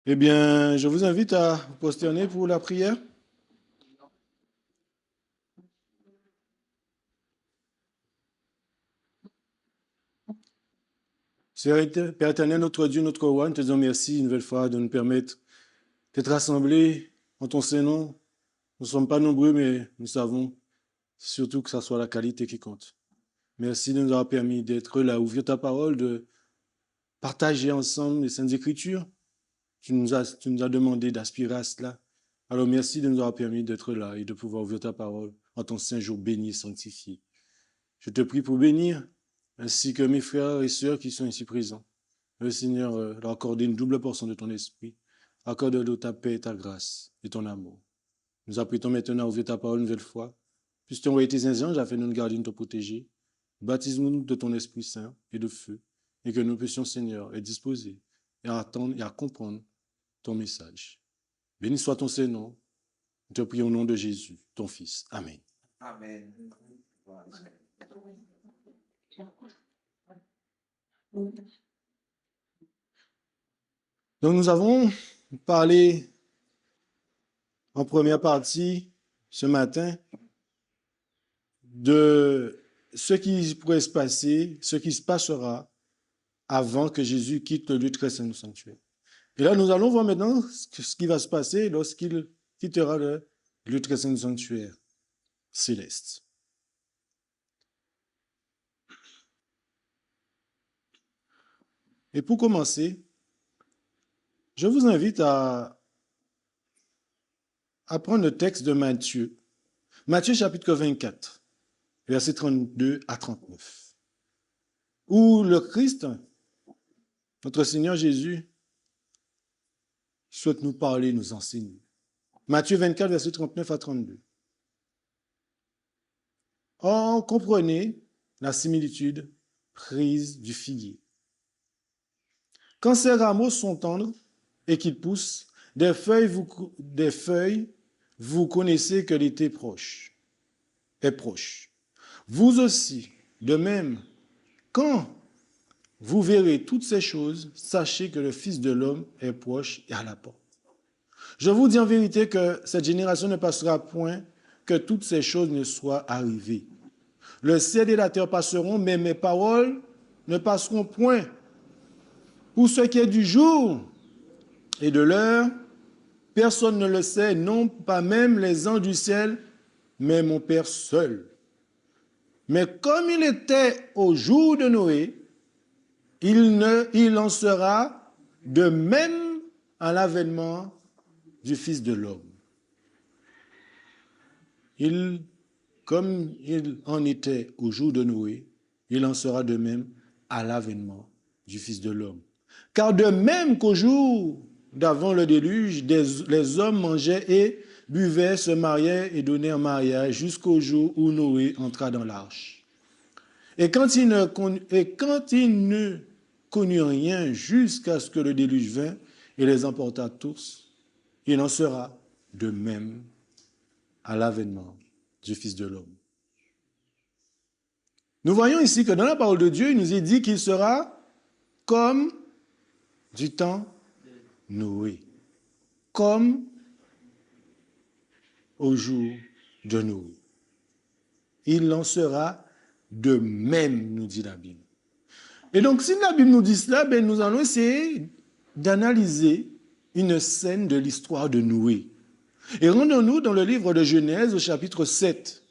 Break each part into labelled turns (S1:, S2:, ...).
S1: Eh bien, je vous invite à vous prosterner pour la prière. Père éternel, notre Dieu, notre roi, nous te disons merci une nouvelle fois de nous permettre d'être rassemblés en ton Saint-Nom. Nous ne sommes pas nombreux, mais nous savons surtout que ce soit la qualité qui compte. Merci de nous avoir permis d'être là, ouvrir ta parole, de partager ensemble les Saintes Écritures. Tu nous as demandé d'aspirer à cela. Alors merci de nous avoir permis d'être là et de pouvoir ouvrir ta parole en ton Saint jour béni et sanctifié. Je te prie pour bénir, ainsi que mes frères et sœurs qui sont ici présents. Le Seigneur leur accorder une double portion de ton esprit. Accorde-leur ta paix, ta grâce et ton amour. Nous apprêtons maintenant à ouvrir ta parole une nouvelle fois. Puisses-tu envoyer tes anges afin de nous garder, de te protéger. Baptise-nous de ton Esprit Saint et de feu, et que nous puissions, Seigneur, être disposés et à attendre et à comprendre ton message. Béni soit ton Saint-Nom. Nous te prions au nom de Jésus, ton Fils. Amen.
S2: Amen.
S1: Donc nous avons parlé en première partie ce matin de ce qui pourrait se passer, ce qui se passera avant que Jésus quitte le lieu très saint du sanctuaire. Et là, nous allons voir maintenant ce qui va se passer lorsqu'il quittera le lieu très saint du sanctuaire céleste. Et pour commencer, je vous invite à prendre le texte de Matthieu. Matthieu chapitre 24, versets 32 à 39. Où le Christ, notre Seigneur Jésus, souhaite nous parler, nous enseigner. Matthieu 24, versets 39 à 32. Or, comprenez la similitude prise du figuier. Quand ces rameaux sont tendres et qu'ils poussent, des feuilles, vous connaissez que l'été est proche. Vous aussi, de même, quand vous verrez toutes ces choses, sachez que le Fils de l'homme est proche et à la porte. Je vous dis en vérité que cette génération ne passera point que toutes ces choses ne soient arrivées. Le ciel et la terre passeront, mais mes paroles ne passeront point. Pour ce qui est du jour et de l'heure, personne ne le sait, non pas même les anges du ciel, mais mon Père seul. Mais comme il était au jour de Noé, il en sera de même à l'avènement du Fils de l'homme. Comme il en était au jour de Noé, il en sera de même à l'avènement du Fils de l'homme. Car de même qu'au jour d'avant le déluge, les hommes mangeaient et buvaient, se mariaient et donnaient en mariage jusqu'au jour où Noé entra dans l'arche. Et quand il ne connut rien jusqu'à ce que le déluge vint et les emporta tous, il en sera de même à l'avènement du Fils de l'homme. Nous voyons ici que dans la parole de Dieu, il nous est dit qu'il sera comme du temps Noé, comme au jour de Noé. Il en sera de même, nous dit la Bible. Et donc, si la Bible nous dit cela, nous allons essayer d'analyser une scène de l'histoire de Noé. Et rendons-nous dans le livre de Genèse au chapitre 7.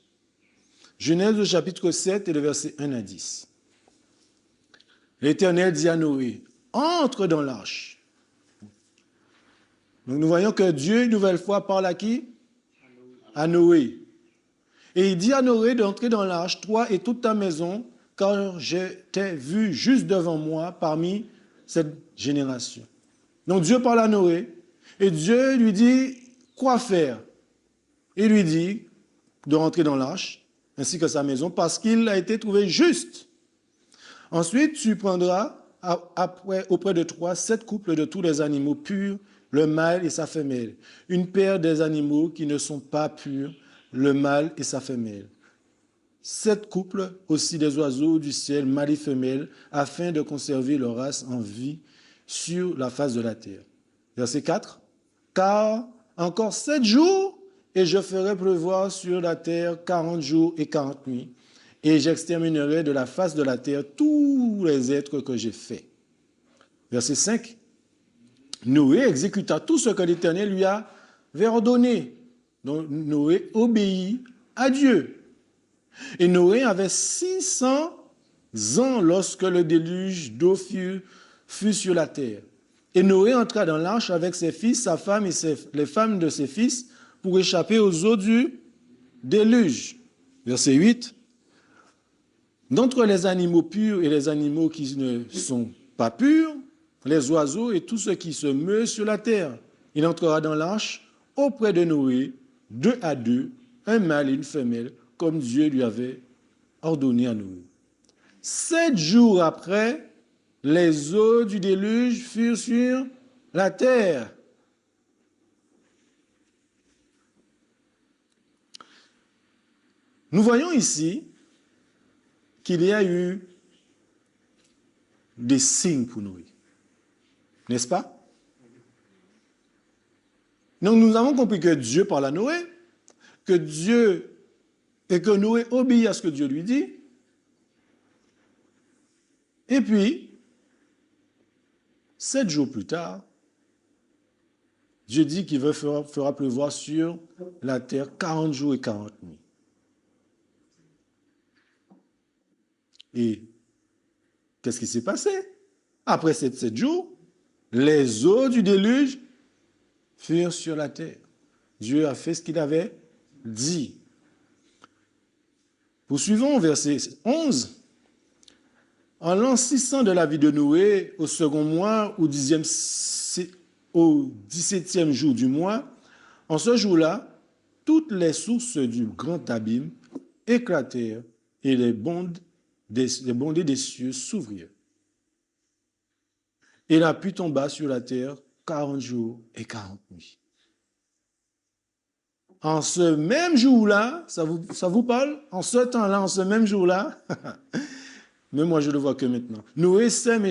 S1: Genèse au chapitre 7 et le verset 1 à 10. L'Éternel dit à Noé, entre dans l'arche. Donc nous voyons que Dieu, une nouvelle fois, parle à qui? À Noé. Et il dit à Noé d'entrer dans l'arche, toi et toute ta maison, car je t'ai vu juste devant moi parmi cette génération. Donc Dieu parle à Noé et Dieu lui dit quoi faire. Il lui dit de rentrer dans l'arche ainsi que sa maison parce qu'il a été trouvé juste. Ensuite, tu prendras auprès de toi 7 couples de tous les animaux purs, le mâle et sa femelle, une paire des animaux qui ne sont pas purs, le mâle et sa femelle. 7 couples aussi des oiseaux du ciel, mâle et femelle, afin de conserver leur race en vie sur la face de la terre. Verset 4. Car encore 7 jours, et je ferai pleuvoir sur la terre 40 jours et 40 nuits, et j'exterminerai de la face de la terre tous les êtres que j'ai faits. Verset 5. Noé exécuta tout ce que l'Éternel lui avait ordonné. Donc Noé obéit à Dieu. Et Noé avait 600 ans lorsque le déluge d'eau fut sur la terre. Et Noé entra dans l'arche avec ses fils, sa femme et les femmes de ses fils pour échapper aux eaux du déluge. Verset 8. D'entre les animaux purs et les animaux qui ne sont pas purs, les oiseaux et tout ce qui se meut sur la terre. Il entrera dans l'arche auprès de Noé, 2 à 2, un mâle et une femelle, comme Dieu lui avait ordonné à Noé. 7 jours après, les eaux du déluge furent sur la terre. Nous voyons ici qu'il y a eu des signes pour Noé. N'est-ce pas? Donc nous avons compris que Dieu parle à Noé, que Noé obéit à ce que Dieu lui dit. Et puis, 7 jours plus tard, Dieu dit qu'il fera pleuvoir sur la terre 40 jours et 40 nuits. Et qu'est-ce qui s'est passé? Après ces 7 jours, les eaux du déluge furent sur la terre. Dieu a fait ce qu'il avait dit. Poursuivons verset 11. En l'an 600 de la vie de Noé, au second mois, au 17e jour du mois, en ce jour-là, toutes les sources du grand abîme éclatèrent et les bondées des cieux s'ouvrirent. Et la pluie tomba sur la terre 40 jours et 40 nuits. En ce même jour-là, ça vous parle? En ce temps-là, en ce même jour-là, mais moi je le vois que maintenant. Noé, Sem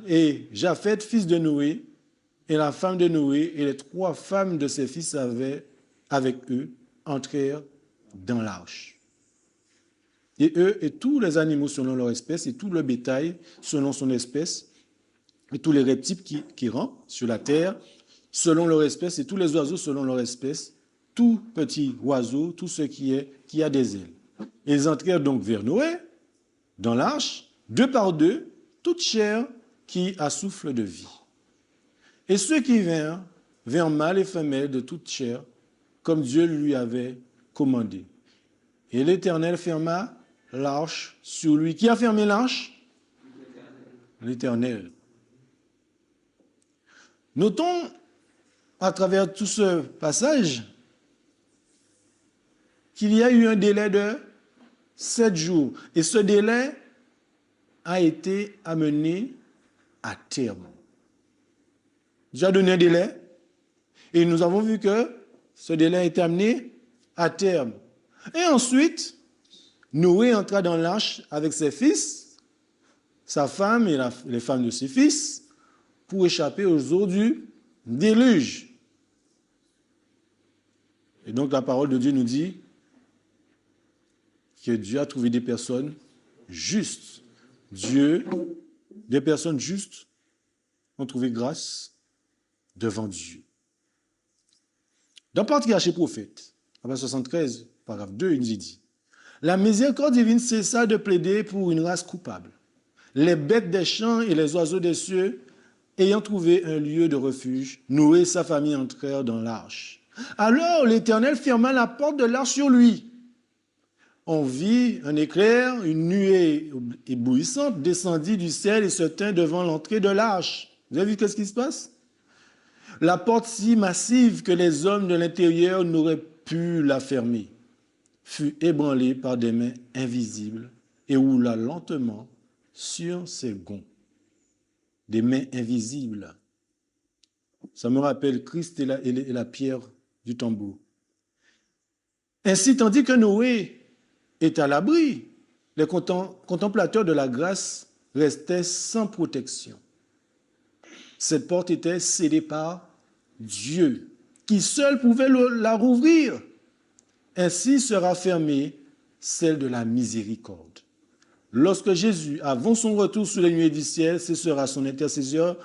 S1: et Japheth, fils de Noé, et la femme de Noé, et les 3 femmes de ses fils avec eux, entrèrent dans l'arche. Et eux et tous les animaux selon leur espèce, et tout le bétail selon son espèce, et tous les reptiles qui rampent sur la terre selon leur espèce, et tous les oiseaux selon leur espèce, tout petit oiseau, tout ce qui a des ailes. Ils entrèrent donc vers Noé, dans l'arche, 2 par 2, toute chair qui a souffle de vie. Et ceux qui vinrent mâles et femelles de toute chair, comme Dieu lui avait commandé. Et l'Éternel ferma l'arche sur lui. Qui a fermé l'arche? L'Éternel. Notons, à travers tout ce passage, qu'il y a eu un délai de 7 jours. Et ce délai a été amené à terme. Dieu a donné un délai, et nous avons vu que ce délai a été amené à terme. Et ensuite, Noé entra dans l'arche avec ses fils, sa femme et les femmes de ses fils, pour échapper aux eaux du déluge. Et donc la parole de Dieu nous dit que Dieu a trouvé des personnes justes. Des personnes justes ont trouvé grâce devant Dieu. Dans Patriarche et Prophète, à verset 73, paragraphe 2, il nous est dit: la miséricorde divine cessa de plaider pour une race coupable. Les bêtes des champs et les oiseaux des cieux, ayant trouvé un lieu de refuge, Noé et sa famille entrèrent dans l'arche. Alors l'Éternel ferma la porte de l'arche sur lui. On vit un éclair, une nuée éblouissante descendit du ciel et se tint devant l'entrée de l'arche. Vous avez vu qu'est-ce qui se passe? La porte si massive que les hommes de l'intérieur n'auraient pu la fermer fut ébranlée par des mains invisibles et roula lentement sur ses gonds. Des mains invisibles. Ça me rappelle Christ et la pierre du tambour. Ainsi, tandis que Noé est à l'abri, les contemplateurs de la grâce restaient sans protection. Cette porte était scellée par Dieu, qui seul pouvait la rouvrir. Ainsi sera fermée celle de la miséricorde. Lorsque Jésus, avant son retour sur les nuées du ciel, ce sera son intercession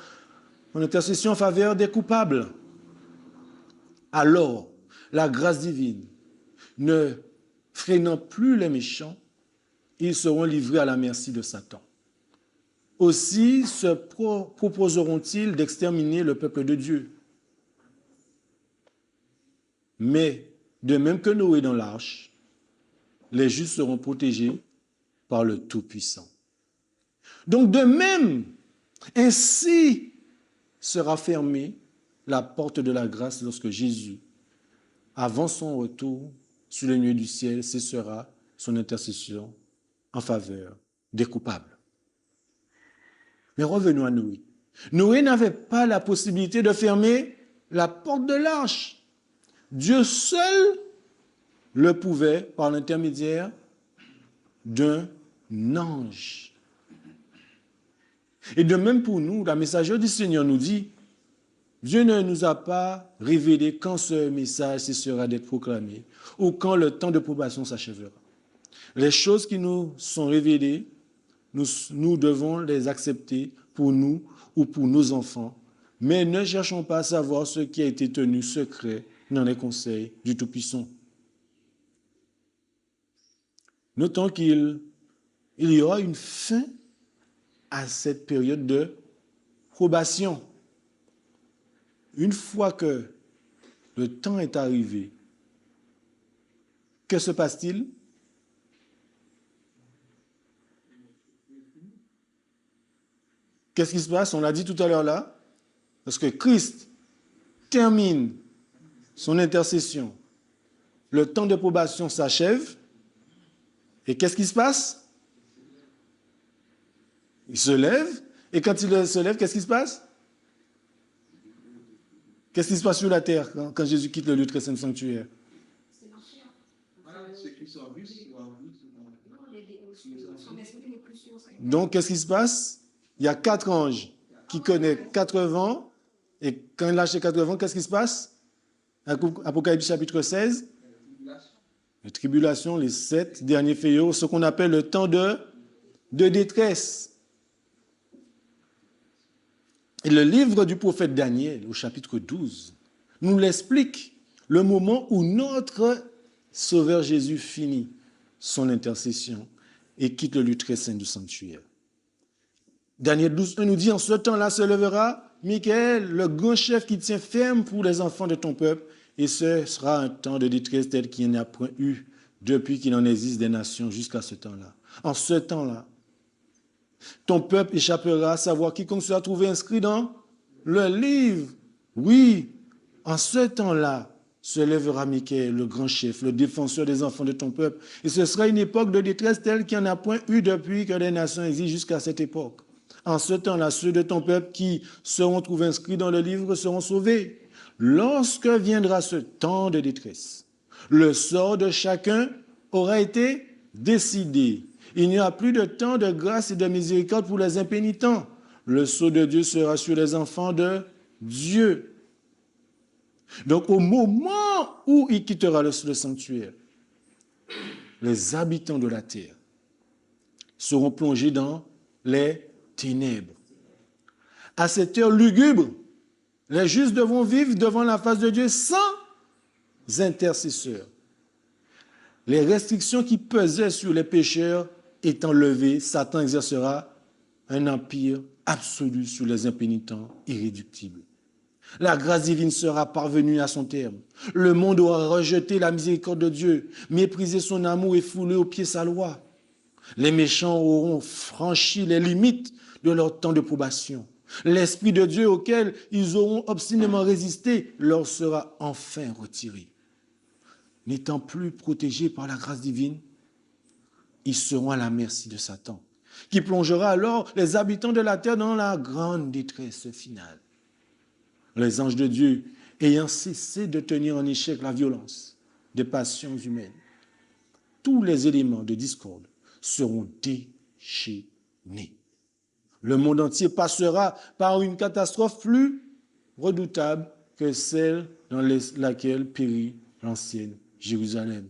S1: en faveur des coupables. Alors, la grâce divine, ne freinant plus les méchants, ils seront livrés à la merci de Satan. Aussi se proposeront-ils d'exterminer le peuple de Dieu. Mais, de même que Noé dans l'arche, les justes seront protégés par le Tout-Puissant. Donc, de même, ainsi sera fermée la porte de la grâce lorsque Jésus, avant son retour sur les nuées du ciel, cessera son intercession en faveur des coupables. Mais revenons à Noé. Noé n'avait pas la possibilité de fermer la porte de l'arche. Dieu seul le pouvait par l'intermédiaire d'un ange. Et de même pour nous, la messagère du Seigneur nous dit, Dieu ne nous a pas révélé quand ce message cessera d'être proclamé ou quand le temps de probation s'achèvera. Les choses qui nous sont révélées, nous devons les accepter pour nous ou pour nos enfants, mais ne cherchons pas à savoir ce qui a été tenu secret dans les conseils du Tout-Puissant. Notons qu'il y aura une fin à cette période de probation. Une fois que le temps est arrivé, que se passe-t-il? Qu'est-ce qui se passe? On l'a dit tout à l'heure là, parce que Christ termine son intercession, le temps de probation s'achève, et qu'est-ce qui se passe? Il se lève, et quand il se lève, qu'est-ce qui se passe? Qu'est-ce qui se passe sur la terre quand Jésus quitte le lieu très saint sanctuaire? Donc, qu'est-ce qui se passe? Il y a 4 anges qui connaissent 4 vents, et quand il lâche les 4 vents, qu'est-ce qui se passe? Apocalypse chapitre 16. La tribulation, les 7 derniers fléaux, ce qu'on appelle le temps de détresse. Et le livre du prophète Daniel, au chapitre 12, nous l'explique, le moment où notre Sauveur Jésus finit son intercession et quitte le lieu très saint du sanctuaire. Daniel 12, 1 nous dit, en ce temps-là se lèvera Michael, le grand chef qui tient ferme pour les enfants de ton peuple, et ce sera un temps de détresse tel qu'il n'y en a point eu depuis qu'il en existe des nations jusqu'à ce temps-là. En ce temps-là, ton peuple échappera à savoir quiconque sera trouvé inscrit dans le livre. Oui, en ce temps-là se lèvera Michael, le grand chef, le défenseur des enfants de ton peuple. Et ce sera une époque de détresse telle qu'il n'y en a point eu depuis que les nations existent jusqu'à cette époque. En ce temps-là, ceux de ton peuple qui seront trouvés inscrits dans le livre seront sauvés. Lorsque viendra ce temps de détresse, le sort de chacun aura été décidé. Il n'y aura plus de temps de grâce et de miséricorde pour les impénitents. Le sceau de Dieu sera sur les enfants de Dieu. Donc, au moment où il quittera le sanctuaire, les habitants de la terre seront plongés dans les ténèbres. À cette heure lugubre, les justes devront vivre devant la face de Dieu sans intercesseur. Les restrictions qui pesaient sur les pécheurs étant levées, Satan exercera un empire absolu sur les impénitents irréductibles. La grâce divine sera parvenue à son terme. Le monde aura rejeté la miséricorde de Dieu, méprisé son amour et foulé aux pieds sa loi. Les méchants auront franchi les limites de leur temps de probation. L'Esprit de Dieu auquel ils auront obstinément résisté leur sera enfin retiré. N'étant plus protégés par la grâce divine, ils seront à la merci de Satan, qui plongera alors les habitants de la terre dans la grande détresse finale. Les anges de Dieu, ayant cessé de tenir en échec la violence des passions humaines, tous les éléments de discorde seront déchaînés. Le monde entier passera par une catastrophe plus redoutable que celle dans laquelle périt l'ancienne Jérusalem.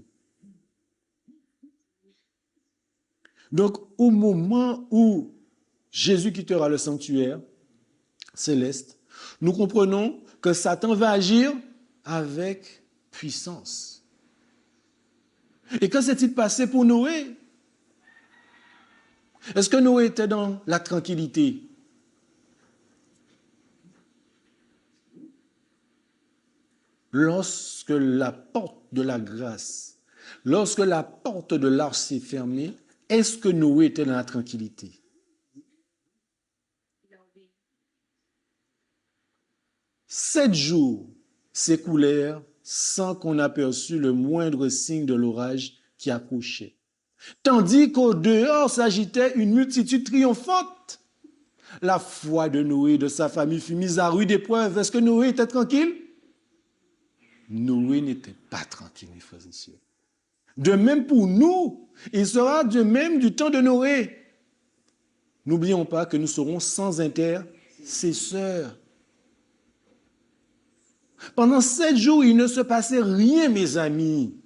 S1: Donc, au moment où Jésus quittera le sanctuaire céleste, nous comprenons que Satan va agir avec puissance. Et que s'est-il passé pour Noé? Est-ce que Noé était dans la tranquillité? Lorsque la porte de la grâce, lorsque la porte de l'arche s'est fermée, est-ce que Noé était dans la tranquillité? 7 jours s'écoulèrent sans qu'on aperçût le moindre signe de l'orage qui approchait. Tandis qu'au dehors s'agitait une multitude triomphante. La foi de Noé et de sa famille fut mise à rude épreuve. Est-ce que Noé était tranquille? Noé n'était pas tranquille, mes frères et sœurs. De même pour nous, il sera de même du temps de Noé. N'oublions pas que nous serons sans intercesseur. Pendant 7 jours, il ne se passait rien, mes amis.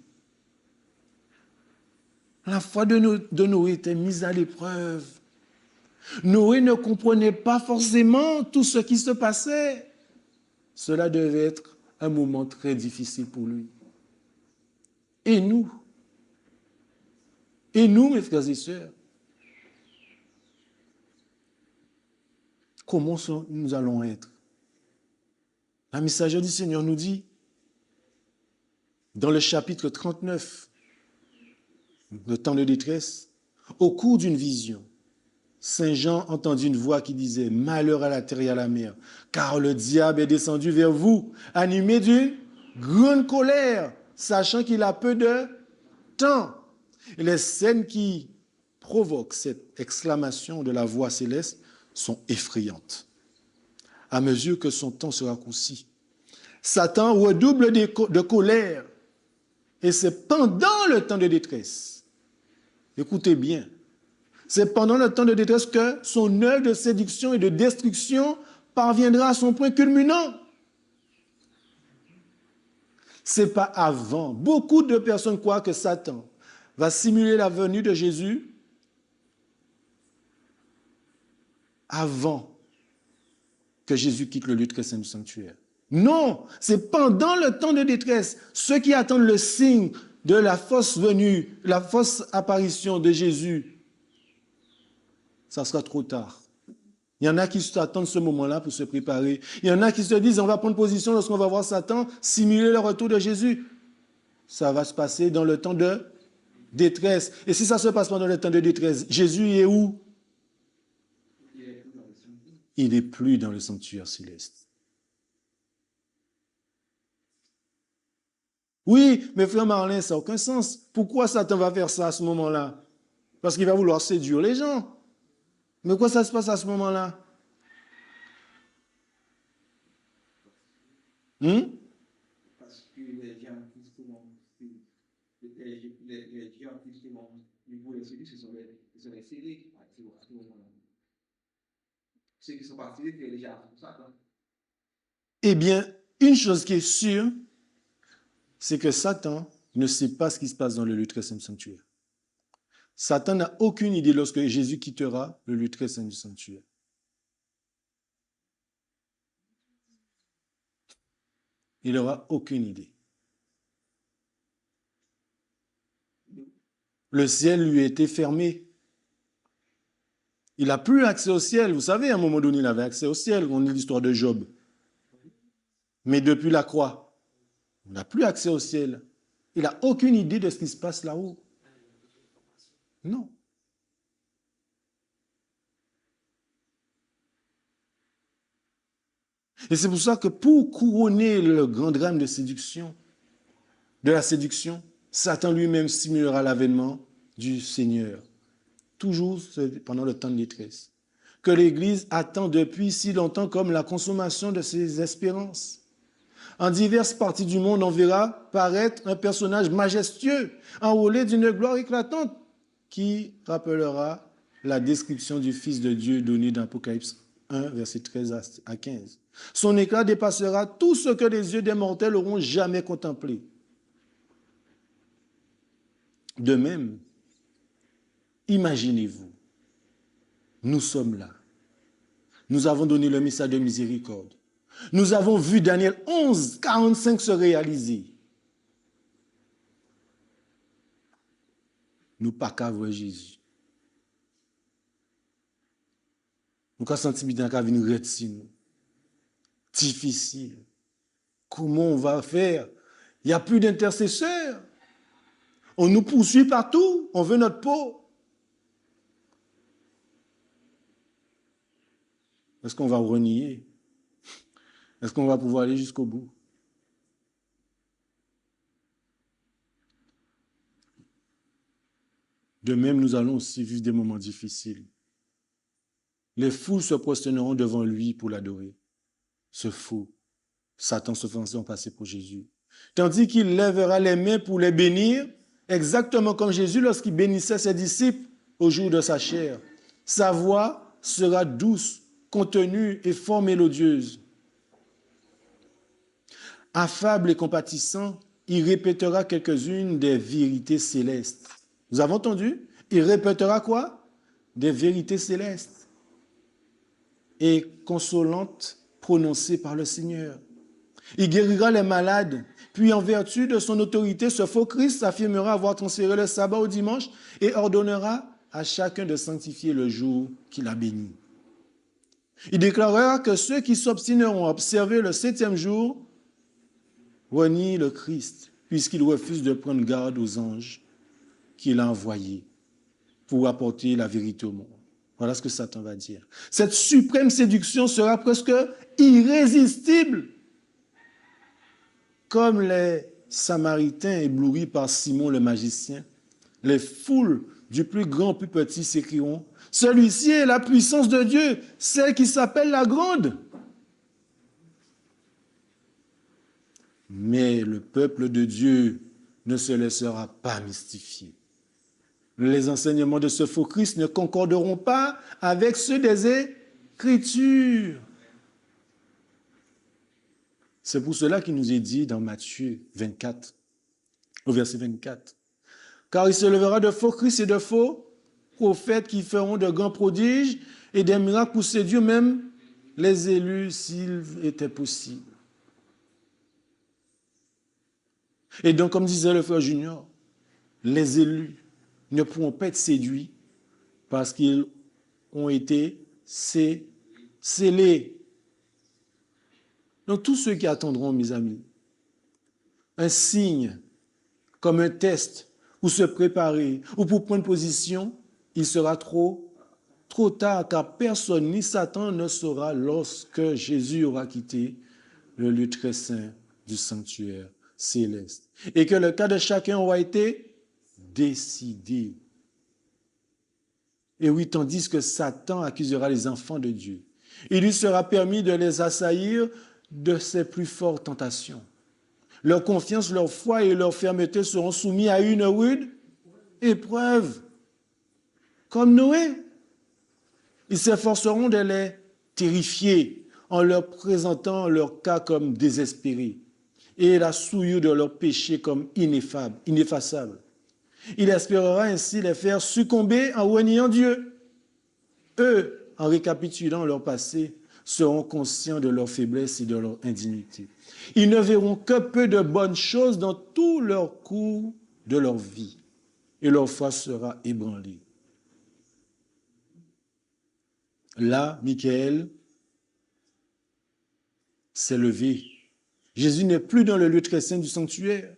S1: La foi de Noé était mise à l'épreuve. Noé ne comprenait pas forcément tout ce qui se passait. Cela devait être un moment très difficile pour lui. Et nous, mes frères et sœurs, comment nous allons être? La messagère du Seigneur nous dit, dans le chapitre 39, le temps de détresse, au cours d'une vision, Saint Jean entendit une voix qui disait « Malheur à la terre et à la mer, car le diable est descendu vers vous, animé d'une grande colère, sachant qu'il a peu de temps. » Et les scènes qui provoquent cette exclamation de la voix céleste sont effrayantes. À mesure que son temps se raccourcit, Satan redouble de colère. Et c'est pendant le temps de détresse, écoutez bien, c'est pendant le temps de détresse que son œuvre de séduction et de destruction parviendra à son point culminant. Ce n'est pas avant. Beaucoup de personnes croient que Satan va simuler la venue de Jésus avant que Jésus quitte le lieu très saint du sanctuaire. Non, c'est pendant le temps de détresse. Ceux qui attendent le signe de la fausse venue, la fausse apparition de Jésus, ça sera trop tard. Il y en a qui s'attendent ce moment-là pour se préparer. Il y en a qui se disent, on va prendre position lorsqu'on va voir Satan simuler le retour de Jésus. Ça va se passer dans le temps de détresse. Et si ça se passe pendant le temps de détresse, Jésus est où? Il n'est plus dans le sanctuaire céleste. Oui, mais frère Marlin, ça n'a aucun sens. Pourquoi Satan va faire ça à ce moment-là? Parce qu'il va vouloir séduire les gens. Mais pourquoi ça se passe à ce moment-là?
S2: Parce que les gens justement, ils voulaient séduire, ce sont les scellés à ce moment-là. Ceux qui sont partis, c'est les gens pour ça.
S1: Eh bien, une chose qui est sûre, c'est que Satan ne sait pas ce qui se passe dans le lieu très saint du sanctuaire. Satan n'a aucune idée lorsque Jésus quittera le lieu très saint du sanctuaire. Il n'aura aucune idée. Le ciel lui a été fermé. Il n'a plus accès au ciel. Vous savez, à un moment donné, il avait accès au ciel. On lit l'histoire de Job. Mais depuis la croix, on n'a plus accès au ciel. Il n'a aucune idée de ce qui se passe là-haut. Non. Et c'est pour ça que pour couronner le grand drame de la séduction, Satan lui-même simulera l'avènement du Seigneur. Toujours pendant le temps de détresse. Que l'Église attend depuis si longtemps comme la consommation de ses espérances. En diverses parties du monde, on verra paraître un personnage majestueux, enrôlé d'une gloire éclatante, qui rappellera la description du Fils de Dieu donnée dans Apocalypse 1, verset 13 à 15. Son éclat dépassera tout ce que les yeux des mortels auront jamais contemplé. De même, imaginez-vous, nous sommes là. Nous avons donné le message de miséricorde. Nous avons vu Daniel 11, 45 se réaliser. Nous pas qu'à voir Jésus. Nous avons senti bien qu'à venir rétine. Difficile. Comment on va faire? Il n'y a plus d'intercesseurs. On nous poursuit partout. On veut notre peau. Est-ce qu'on va renier? Est-ce qu'on va pouvoir aller jusqu'au bout? De même, nous allons aussi vivre des moments difficiles. Les foules se prosterneront devant lui pour l'adorer. Ce fou, Satan se faisant passer pour Jésus. Tandis qu'il lèvera les mains pour les bénir, exactement comme Jésus lorsqu'il bénissait ses disciples au jour de sa chair. Sa voix sera douce, contenue et fort mélodieuse. Affable et compatissant, il répétera quelques-unes des vérités célestes. Vous avez entendu? Il répétera quoi? Des vérités célestes et consolantes prononcées par le Seigneur. Il guérira les malades, puis en vertu de son autorité, ce faux Christ affirmera avoir transféré le sabbat au dimanche et ordonnera à chacun de sanctifier le jour qu'il a béni. Il déclarera que ceux qui s'obstineront à observer le 7e jour renient le Christ, puisqu'il refuse de prendre garde aux anges qu'il a envoyés pour apporter la vérité au monde. Voilà ce que Satan va dire. Cette suprême séduction sera presque irrésistible, comme les Samaritains éblouis par Simon le magicien. Les foules du plus grand au plus petit s'écrieront: celui-ci est la puissance de Dieu, celle qui s'appelle la grande. Mais le peuple de Dieu ne se laissera pas mystifier. Les enseignements de ce faux Christ ne concorderont pas avec ceux des Écritures. C'est pour cela qu'il nous est dit dans Matthieu 24, au verset 24. Car il se lèvera de faux Christ et de faux prophètes qui feront de grands prodiges et des miracles pour séduire même les élus s'il était possible. Et donc, comme disait le frère Junior, les élus ne pourront pas être séduits parce qu'ils ont été scellés. Donc, tous ceux qui attendront, mes amis, un signe comme un test ou se préparer ou pour prendre position, il sera trop tard, car personne ni Satan ne saura lorsque Jésus aura quitté le lieu très saint du sanctuaire céleste et que le cas de chacun aura été décidé. Et oui, tandis que Satan accusera les enfants de Dieu, il lui sera permis de les assaillir de ses plus fortes tentations. Leur confiance, leur foi et leur fermeté seront soumis à une rude épreuve. Comme Noé, ils s'efforceront de les terrifier en leur présentant leur cas comme désespéré et la souillure de leur péché comme ineffaçable. Il espérera ainsi les faire succomber en reniant Dieu. Eux, en récapitulant leur passé, seront conscients de leur faiblesse et de leur indignité. Ils ne verront que peu de bonnes choses dans tout leur cours de leur vie et leur foi sera ébranlée. Là, Michael s'est levé. Jésus n'est plus dans le lieu très saint du sanctuaire.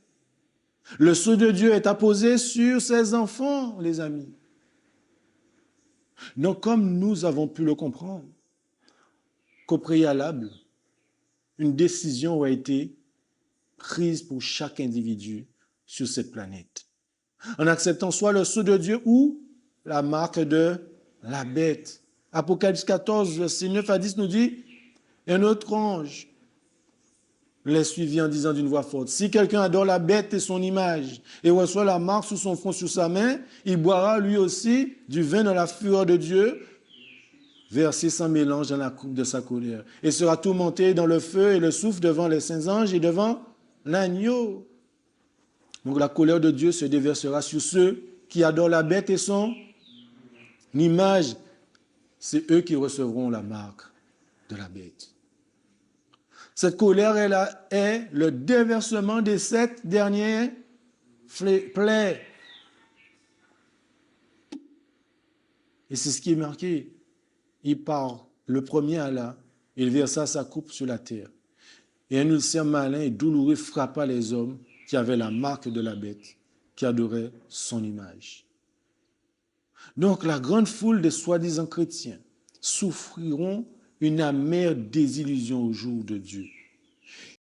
S1: Le sceau de Dieu est apposé sur ses enfants, les amis. Donc, comme nous avons pu le comprendre, qu'au préalable, une décision a été prise pour chaque individu sur cette planète, en acceptant soit le sceau de Dieu ou la marque de la bête. Apocalypse 14, verset 9 à 10 nous dit: un autre ange les suivit en disant d'une voix forte: si quelqu'un adore la bête et son image et reçoit la marque sous son front, sur sa main, il boira lui aussi du vin de la fureur de Dieu, versé sans mélange dans la coupe de sa colère, et sera tourmenté dans le feu et le soufre devant les saints anges et devant l'agneau. Donc la colère de Dieu se déversera sur ceux qui adorent la bête et son image. C'est eux qui recevront la marque de la bête. Cette colère est le déversement des 7 dernières plaies. Et c'est ce qui est marqué. Il part, le premier alla, il versa sa coupe sur la terre. Et un ulcère malin et douloureux frappa les hommes qui avaient la marque de la bête, qui adoraient son image. Donc la grande foule des soi-disant chrétiens souffriront une amère désillusion au jour de Dieu.